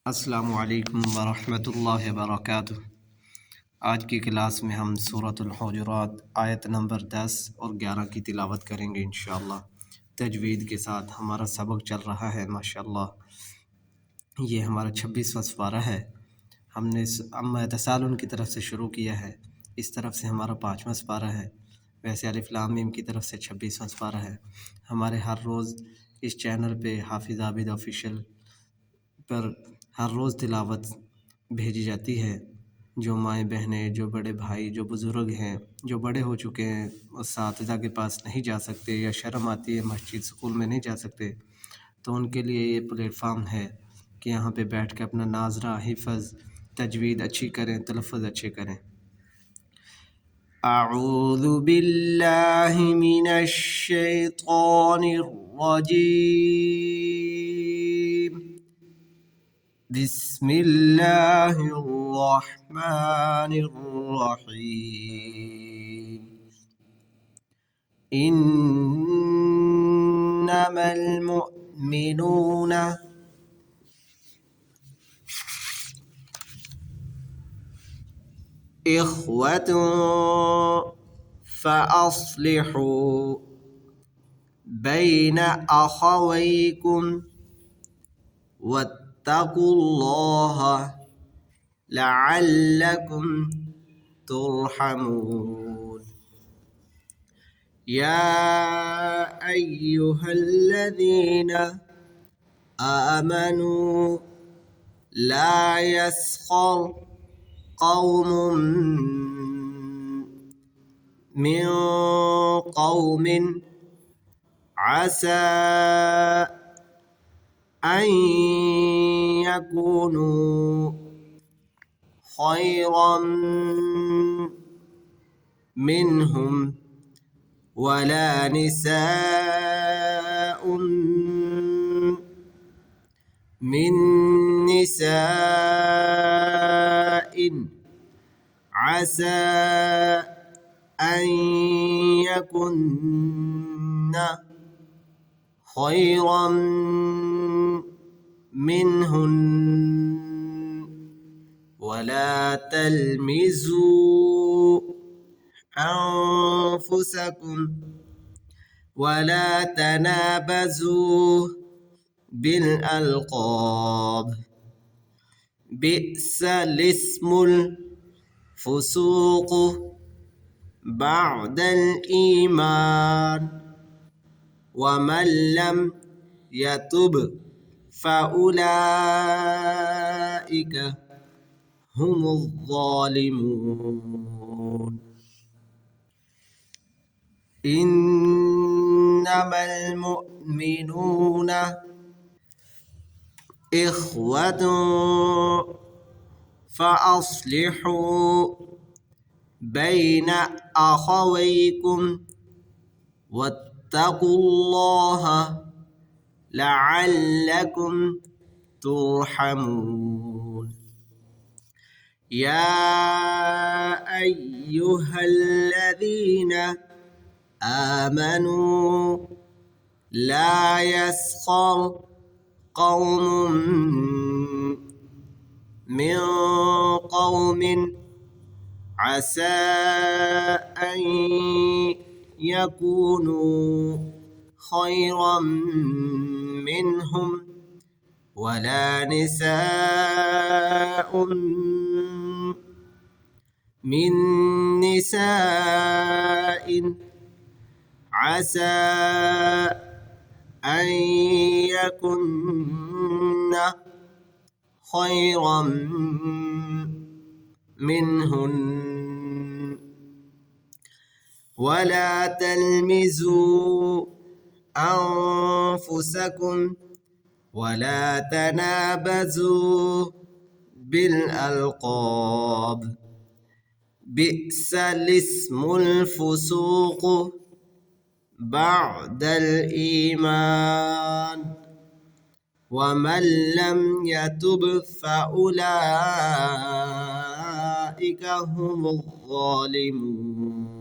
अस्सलामु अलैकुम वरहमतुल्लाहि वबरकातुहू। आज की क्लास में हम सूरतुल हुजुरात आयत नंबर 10 और 11 की तिलावत करेंगे इंशाअल्लाह। तजवीद के साथ हमारा सबक चल रहा है माशाअल्लाह। ये हमारा 26वां पारा है। हमने अम्मा तसालुन की तरफ से शुरू किया है। इस तरफ से हमारा 5वां पारा है। वैसे अलिफ लाम मीम की तरफ से 26वां पारा है। हमारे हर रोज़ इस चैनल पे हाफिज़ आबिद ऑफिशियल पर हर रोज़ तिलावत भेजी जाती है। जो माएँ बहनें, जो बड़े भाई, जो बुज़ुर्ग हैं, जो बड़े हो चुके हैं, उस्ताज़ा के पास नहीं जा सकते या शर्म आती है मस्जिद स्कूल में नहीं जा सकते, तो उनके लिए ये प्लेटफार्म है कि यहाँ पे बैठ के अपना नाज़रा हिफ़्ज़ तजवीद अच्छी करें, तलफ़्फ़ुज़ अच्छे करें। अऊज़ु बिल्लाहि मिनश शैतानिर रजीम। बिस्मिल्लाहिर रहमानिर रहीम। इन्नमल मुअमिनूना इख्वतुन फ़अस्लिहू बैन अख़वैकुम वत्तक़ुल्लाह लअल्लकुम तुरहमून। या अय्युहल्लज़ीना आमनू ला यस्खर क़ौमुम मिन क़ौमिन असा अन यकूनू खैरम मिनहुम वला निसाउन मिन निसाइन असा अन यकुन्ना खैरम मिनहुन वला तलमिज़ू अनफुसकुम वला तनाबज़ू बिल अलक़ाब बि'सल इस्मुल फुसूक़ बअदल ईमान वमन लम यतुब फ़उलाइका हुमुज़्ज़ालिमून। इन्नमल मुअमिनूना इख्वतुन फ़अस्लिहू बैन अख़वैकुम वत्तक़ुल्लाह लअल्लकुम तुरहमून। या अय्युहल्लज़ीना आमनू ला यस्खर क़ौमुम मिन क़ौमिन असा अन यकूनू खैरम मिनहुम वला निसाउन मिन निसाइन असा अन यकुन्ना खैरम मिनहुन वला तलमिज़ू अनफुसकुम वला तनाबज़ू बिल अलक़ाब बि'सल इस्मुल फुसूक़ बअदल ईमान वमन लम यतुब फ़उलाइका हुमुज़्ज़ालिमून।